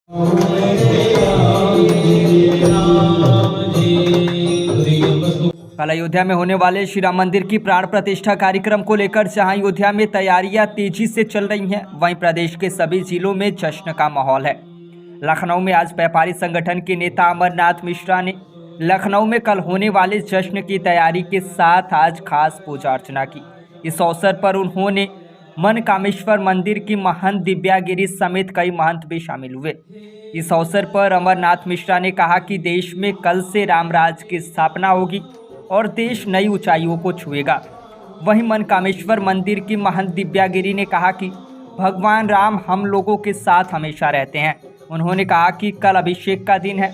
कल अयोध्या में होने वाले श्री राम मंदिर की प्राण प्रतिष्ठा कार्यक्रम को लेकर जहां अयोध्या में तैयारियां तेजी से चल रही हैं, वहीं प्रदेश के सभी जिलों में जश्न का माहौल है। लखनऊ में आज व्यापारी संगठन के नेता अमरनाथ मिश्रा ने लखनऊ में कल होने वाले जश्न की तैयारी के साथ आज खास पूजा अर्चना की। इस अवसर पर उन्होंने मनकामेश्वर मंदिर की महंत दिव्या गिरी समेत कई महंत भी शामिल हुए। इस अवसर पर अमरनाथ मिश्रा ने कहा कि देश में कल से रामराज की स्थापना होगी और देश नई ऊंचाइयों को छुएगा। वहीं मनकामेश्वर मंदिर की महंत दिव्या गिरी ने कहा कि भगवान राम हम लोगों के साथ हमेशा रहते हैं। उन्होंने कहा कि कल अभिषेक का दिन है।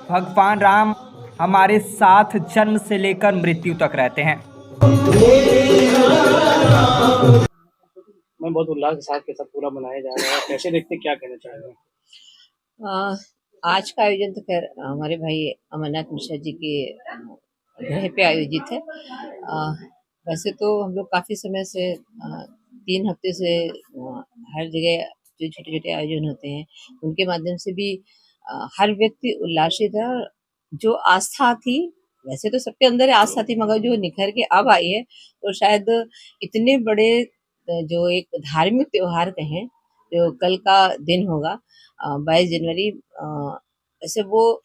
भगवान राम हमारे साथ जन्म से लेकर मृत्यु तक रहते हैं। मैं बहुत उल्लास के साथ पूरा मनाया जा रहा है, कैसे देखते, क्या कहना चाहेंगे? आज का आयोजन तो खैर हमारे भाई अमरनाथ मिश्रा जी के गृह पे आयोजित है। वैसे तो हम लोग काफ़ी समय से 3 हफ्ते से हर जगह जो छोटे छोटे आयोजन होते हैं उनके माध्यम से भी हर व्यक्ति उल्लासित है। और जो आस्था थी, वैसे तो सबके अंदर आस्था थी, मगर जो निखर के अब आई है तो शायद इतने बड़े जो एक धार्मिक त्योहार कहें, जो कल का दिन होगा 22 जनवरी, वैसे वो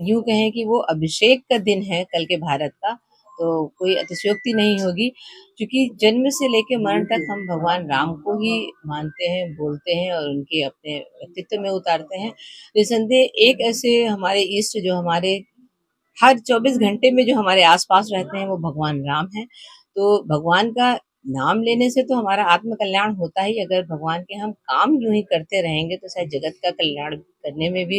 यूँ कहें कि वो अभिषेक का दिन है कल के भारत का, तो कोई अतिशयोक्ति नहीं होगी, क्योंकि जन्म से लेकर मरण तक हम भगवान राम को ही मानते हैं, बोलते हैं और उनके अपने व्यक्तित्व में उतारते हैं। निसंदेह एक ऐसे हमारे इष्ट जो हमारे हर 24 घंटे में जो हमारे आसपास रहते हैं वो भगवान राम हैं। तो भगवान का नाम लेने से तो हमारा आत्म कल्याण होता ही। अगर भगवान के हम काम यूं ही करते रहेंगे तो शायद जगत का कल्याण करने में भी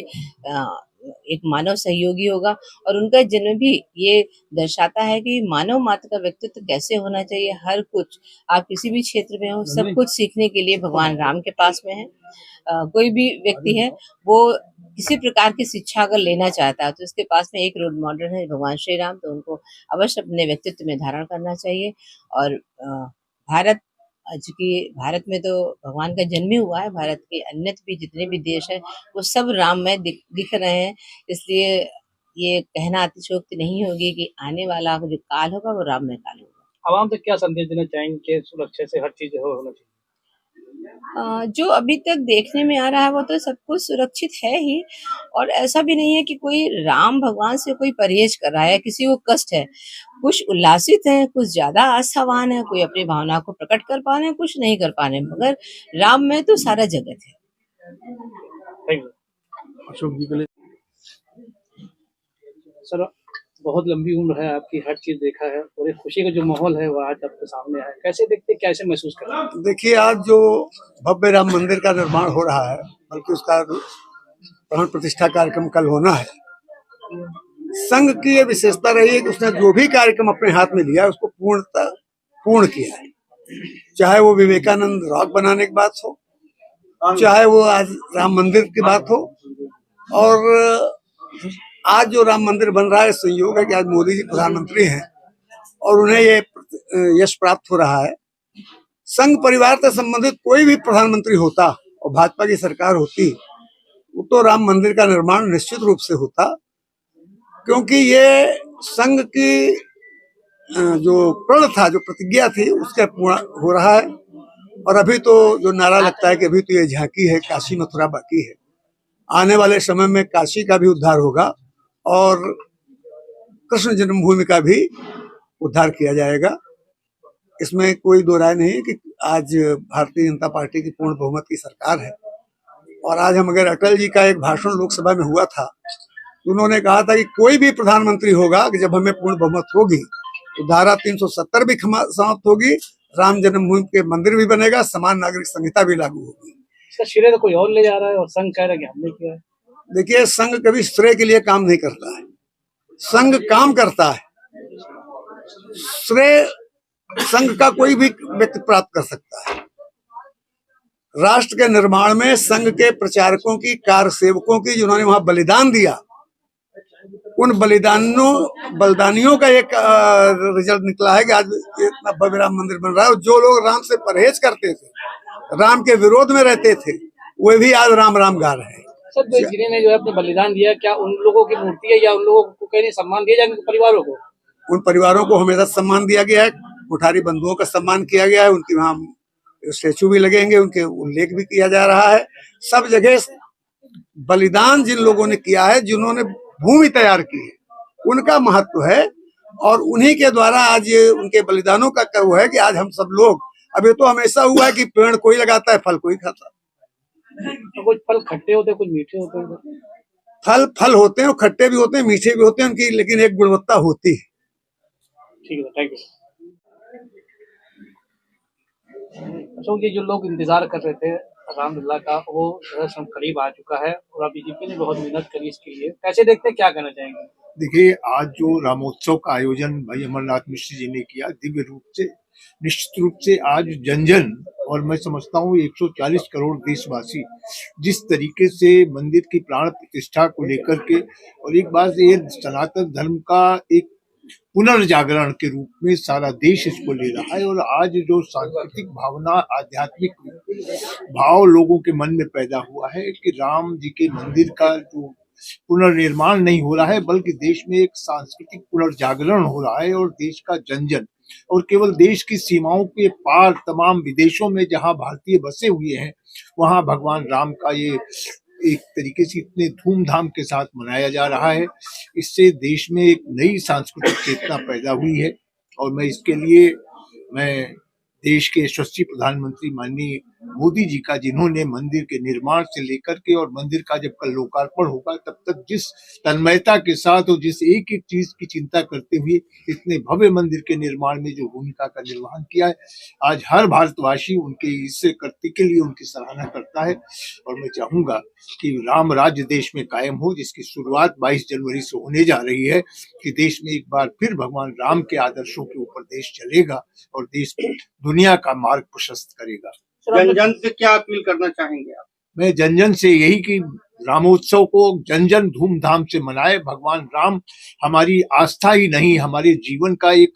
एक मानव सहयोगी होगा। और उनका जन्म भी ये दर्शाता है कि मानव मात्र का व्यक्तित्व कैसे होना चाहिए। हर कुछ आप किसी भी क्षेत्र में हो, सब कुछ सीखने के लिए भगवान राम के पास में है। कोई भी व्यक्ति है वो किसी प्रकार की शिक्षा अगर लेना चाहता है तो उसके पास में एक रोल मॉडल है भगवान श्री राम, तो उनको अवश्य अपने व्यक्तित्व में धारण करना चाहिए। और भारत, चूँकि भारत में तो भगवान का जन्म ही हुआ है, भारत के अन्य भी जितने भी देश हैं वो सब राममय दिख रहे हैं। इसलिए ये कहना अतिशयोक्ति नहीं होगी कि आने वाला जो काल होगा वो राममय काल होगा। आवाम तक क्या संदेश देना चाहेंगे कि सुरक्षा से हर चीज होना चाहिए? जो अभी तक देखने में आ रहा है वो तो सब कुछ सुरक्षित है ही, और ऐसा भी नहीं है कि कोई राम भगवान से कोई परहेज कर रहा है, किसी को कष्ट है। कुछ उल्लासित हैं, कुछ ज्यादा आस्थावान है, कोई अपनी भावना को प्रकट कर पा रहे हैं, कुछ नहीं कर पा रहे हैं, मगर राम में तो सारा जगत है। Thank you. अशोक जी के लिए सर, बहुत लंबी उम्र है आपकी, हर चीज देखा है और एक खुशी का जो माहौल है वो आज आपके सामने आया, कैसे देखते, कैसे महसूस कर रहे हैं? देखिए, आज जो भव्य राम मंदिर का निर्माण हो रहा है, बल्कि उसका प्राण प्रतिष्ठा कार्यक्रम कल होना है। संघ की ये विशेषता रही है कि उसने जो भी कार्यक्रम अपने हाथ में लिया उसको पूर्ण किया है। चाहे वो विवेकानंद रॉक बनाने की बात हो, चाहे वो आज राम मंदिर की बात हो, और आज जो राम मंदिर बन रहा है, संयोग है कि आज मोदी जी प्रधानमंत्री हैं और उन्हें ये यश प्राप्त हो रहा है। संघ परिवार से संबंधित कोई भी प्रधानमंत्री होता और भाजपा की सरकार होती, वो तो राम मंदिर का निर्माण निश्चित रूप से होता, क्योंकि ये संघ की जो प्रण था, जो प्रतिज्ञा थी, उसका पूर्ण हो रहा है। और अभी तो जो नारा लगता है कि अभी तो ये झांकी है, काशी मथुरा बाकी है। आने वाले समय में काशी का भी उद्धार होगा और कृष्ण जन्मभूमि का भी उद्धार किया जाएगा। इसमें कोई दो राय नहीं कि आज भारतीय जनता पार्टी की पूर्ण बहुमत की सरकार है। और आज हम अगर अटल जी का एक भाषण लोकसभा में हुआ था, उन्होंने कहा था कि कोई भी प्रधानमंत्री होगा कि जब हमें पूर्ण बहुमत होगी तो धारा 370 भी समाप्त होगी, राम जन्मभूमि के मंदिर भी बनेगा, समान नागरिक संहिता भी लागू होगी। इसका श्रेय तो कोई और ले जा रहा है और संघ कह रहा है कि हमने किया है। देखिए, संघ कभी श्रेय के लिए काम नहीं करता है, संघ काम करता है। श्रेय संघ का कोई भी व्यक्ति प्राप्त कर सकता है। राष्ट्र के निर्माण में संघ के प्रचारकों की, कार सेवकों की, जिन्होंने वहां बलिदान दिया, उन बलिदानियों का एक रिजल्ट निकला है कि आज इतना भव्य राम मंदिर बन रहा है। और जो लोग राम से परहेज करते थे, राम के विरोध में रहते थे, वे भी आज राम राम गा रहे हैं। सर, जिन्होंने जो है अपने बलिदान दिया, क्या उन लोगों की मूर्ति है या उन लोगों को कहीं सम्मान दिया जाएगा, उनके परिवारों को? उन परिवारों को हमेशा सम्मान दिया गया है, कुठारी बंधुओं का सम्मान किया गया है, उनकी वहाँ स्टेचू भी लगेंगे, उनके उल्लेख भी किया जा रहा है। सब जगह बलिदान जिन लोगों ने किया है, जिन्होंने भूमि तैयार की है, उनका महत्व है और उन्हीं के द्वारा आज ये उनके बलिदानों का कर्व है कि आज हम सब लोग, अब ये तो हमेशा हुआ है कि पेड़ कोई लगाता है, फल कोई खाता है। तो कुछ फल खट्टे होते हैं, कुछ मीठे होते हैं। फल होते हैं, खट्टे भी होते हैं, मीठे भी होते हैं उनकी, लेकिन एक गुणवत्ता होती है। ठीक है, थैंक यू। अशोक जी, जो लोग इंतजार कर रहे थे रामलला का, वो जो है सब करीब आ चुका है और अब बीजेपी ने बहुत मेहनत करी इसके लिए। कैसे देखते हैं, क्या कहना चाहेंगे? देखिए, आज जो रामोत्सव का आयोजन भाई अमरनाथ मिश्र जी ने किया, दिव्य रूप से, निश्चित रूप से आज जन जन, और मैं समझता हूँ 140 करोड़ देशवासी जिस तरीके से मंदिर की प्राण प्रतिष्ठा को लेकर के, और एक बात ये सनातन धर्म का एक पुनर्जागरण के रूप में सारा देश इसको ले रहा है, और आज जो सांस्कृतिक भावना, आध्यात्मिक भाव लोगों के मन में पैदा हुआ है कि राम जी के मंदिर का जो पुनर्निर्माण नहीं हो रहा है, बल्कि देश में एक सांस्कृतिक पुनर्जागरण हो रहा है, और देश का जन जन, और केवल देश की सीमाओं के पार तमाम विदेशों में जहां भारतीय बसे हुए हैं, वहां भगवान राम का ये एक तरीके से इतने धूमधाम के साथ मनाया जा रहा है। इससे देश में एक नई सांस्कृतिक चेतना पैदा हुई है, और मैं इसके लिए देश के यशस्वी प्रधानमंत्री माननीय मोदी जी का, जिन्होंने मंदिर के निर्माण से लेकर के और मंदिर का जब कल लोकार्पण होगा तब तक जिस तन्मयता के साथ और जिस एक एक चीज की चिंता करते हुए इतने भव्य मंदिर के निर्माण में जो भूमिका का निर्वहन किया है, आज हर भारतवासी उनके इस कृत्य के लिए उनकी सराहना करता है। और मैं चाहूंगा कि राम राज्य देश में कायम हो, जिसकी शुरुआत 22 जनवरी से होने जा रही है, कि देश में एक बार फिर भगवान राम के आदर्शों के ऊपर देश चलेगा और देश दुनिया का मार्ग प्रशस्त करेगा। जन जन से क्या अपील करना चाहेंगे आप? मैं जन जन से यही कि रामोत्सव को जन जन धूमधाम से मनाए। भगवान राम हमारी आस्था ही नहीं, हमारे जीवन का एक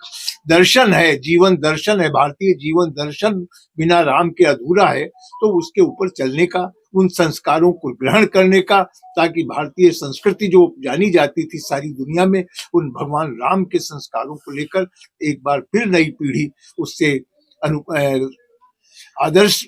दर्शन है, जीवन दर्शन है। भारतीय जीवन दर्शन बिना राम के अधूरा है, तो उसके ऊपर चलने का, उन संस्कारों को ग्रहण करने का, ताकि भारतीय संस्कृति जो जानी जाती थी सारी दुनिया में, उन भगवान राम के संस्कारों को लेकर एक बार फिर नई पीढ़ी उससे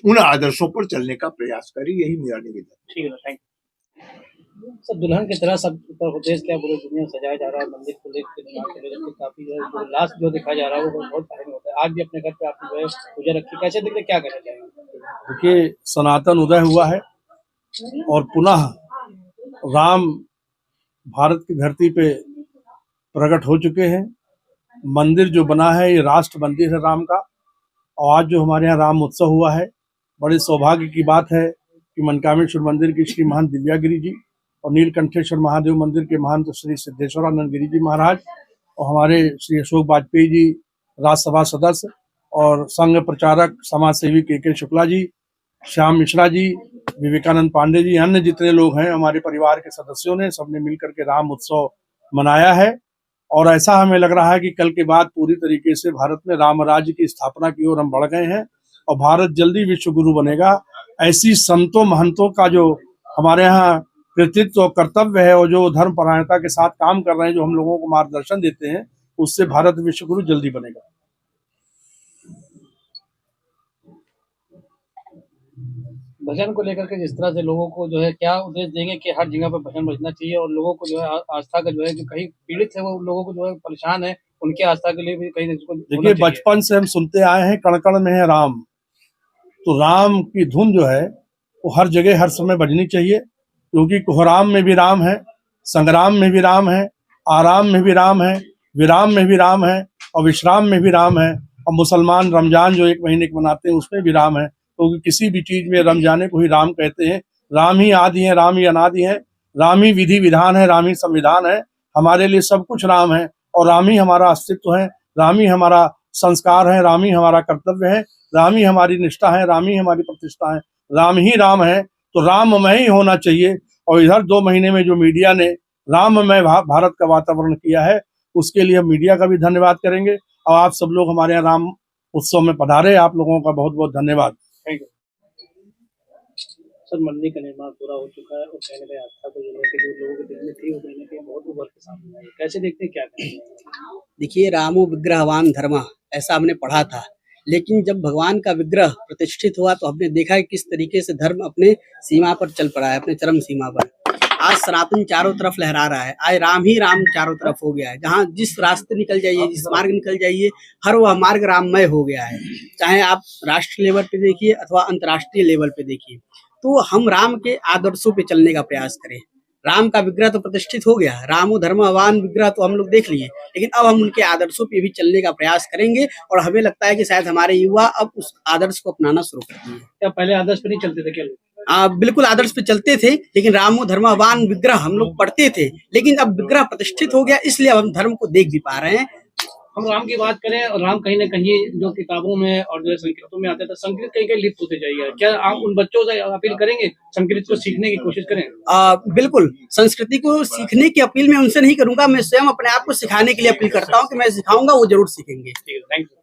उन आदर्शों पर चलने का प्रयास करें, यही मेरा निवेदन। ठीक है, थैंक यू। सब दुल्हन की तरह सब उत्तर प्रदेश क्या पूरी दुनिया सजाया जा रहा है, मंदिर को लेकर काफी जो है लास्ट जो दिखाया जा रहा है वो बहुत अहम होता है। आज भी अपने घर पे आपने जो है पूजा रखी, कैसे देखते, क्या कहना चाहेंगे? देखिए, सनातन उदय हुआ है और पुनः राम भारत की धरती पे प्रकट हो चुके हैं। मंदिर जो बना है ये राष्ट्र मंदिर है राम का, और आज जो हमारे यहाँ राम उत्सव हुआ है, बड़े सौभाग्य की बात है कि मनकामेश्वर मंदिर की श्री महंत दिव्यागिरी जी और नीलकंठेश्वर महादेव मंदिर के महंत श्री सिद्धेश्वरानंद गिरी जी महाराज और हमारे श्री अशोक वाजपेयी जी राज्यसभा सदस्य और संघ प्रचारक समाज सेवी के शुक्ला जी, श्याम मिश्रा जी, विवेकानंद पांडे जी, अन्य जितने लोग हैं हमारे परिवार के सदस्यों ने सबने मिलकर के राम उत्सव मनाया है। और ऐसा हमें लग रहा है कि कल के बाद पूरी तरीके से भारत में राम राज्य की स्थापना की ओर हम बढ़ गए हैं और भारत जल्दी विश्व गुरु बनेगा। ऐसी संतों महंतों का जो हमारे यहाँ कृतित्व और कर्तव्य है और जो धर्म परायणता के साथ काम कर रहे हैं, जो हम लोगों को मार्गदर्शन देते हैं, उससे भारत विश्व गुरु जल्दी बनेगा। भजन को लेकर के जिस तरह से लोगों को जो है क्या उद्देश्य देंगे कि हर जगह पर भजन बजना चाहिए और लोगों को जो है आस्था का जो है जो कहीं पीड़ित है वो लोगों को जो है परेशान है उनकी आस्था के लिए भी कहीं देखिए, बचपन से हम सुनते आए हैं कण कण में है राम, तो राम की धुन जो है वो हर जगह हर समय बजनी चाहिए, क्योंकि कोहराम में भी राम है, संग्राम में भी राम है, आराम में भी राम है, विराम में भी राम है और विश्राम में भी राम है। और मुसलमान रमजान जो 1 महीने के मनाते हैं उसमें भी राम है, क्योंकि किसी भी चीज में रमजाने को ही राम कहते हैं। राम ही आदि है, राम ही अनादि है, राम ही विधि विधान है, राम ही संविधान है। हमारे लिए सब कुछ राम है और राम ही हमारा अस्तित्व है, राम ही हमारा संस्कार है, राम ही हमारा कर्तव्य है, राम ही हमारी निष्ठा है, राम ही हमारी प्रतिष्ठा है, राम ही राम है। तो राममय ही होना चाहिए। और इधर 2 महीने में जो मीडिया ने राममय भारत का वातावरण किया है, उसके लिए हम मीडिया का भी धन्यवाद करेंगे। और आप सब लोग हमारे यहाँ राम उत्सव में पधारे, आप लोगों का बहुत बहुत धन्यवाद। Thank you. सर मंदिर का निर्माण पूरा हो चुका है और कहीं ना कहीं आस्था को लेकर जो लोगों के दिल में थी वो कहीं ना कहीं बहुत उभर के सामने आई। कैसे देखते हैं, क्या करेंगे? देखिए, रामो विग्रहवान धर्मा, ऐसा हमने पढ़ा था। लेकिन जब भगवान का विग्रह प्रतिष्ठित हुआ तो हमने देखा है किस तरीके से धर्म अपने सीमा पर चल पड़ा है, अपने चरम सीमा पर। आज सनातन चारों तरफ लहरा रहा है, आज राम ही राम चारों तरफ हो गया है। जहाँ जिस रास्ते निकल जाइए, जिस मार्ग निकल जाइए, हर वह मार्ग राममय हो गया है। चाहे आप राष्ट्र लेवल पे देखिए अथवा अंतर्राष्ट्रीय लेवल पे देखिए, तो हम राम के आदर्शों पे चलने का प्रयास करें। राम का विग्रह तो प्रतिष्ठित हो गया, रामो धर्मवान विग्रह तो हम लोग देख लिए, लेकिन अब हम उनके आदर्शों पे भी चलने का प्रयास करेंगे और हमें लगता है कि शायद हमारे युवा अब उस आदर्श को अपनाना शुरू कर दिए। क्या पहले आदर्श पे नहीं चलते थे क्या लोग? बिल्कुल आदर्श पे चलते थे, लेकिन रामो धर्मवान विग्रह हम लोग पढ़ते थे, लेकिन अब विग्रह प्रतिष्ठित हो गया, इसलिए अब हम धर्म को देख भी पा रहे हैं। हम राम की बात करें और राम कहीं ना कहीं जो किताबों में और जो संस्कृतों में आता था, संस्कृत कहीं कहीं लिप्त होते जाइए। क्या आप उन बच्चों से अपील करेंगे संस्कृत को सीखने की कोशिश करें? बिल्कुल, संस्कृति को सीखने की अपील मैं उनसे नहीं करूंगा, मैं स्वयं अपने आप को सिखाने के लिए अपील करता हूँ कि मैं सिखाऊंगा, वो जरूर सीखेंगे। Thank you.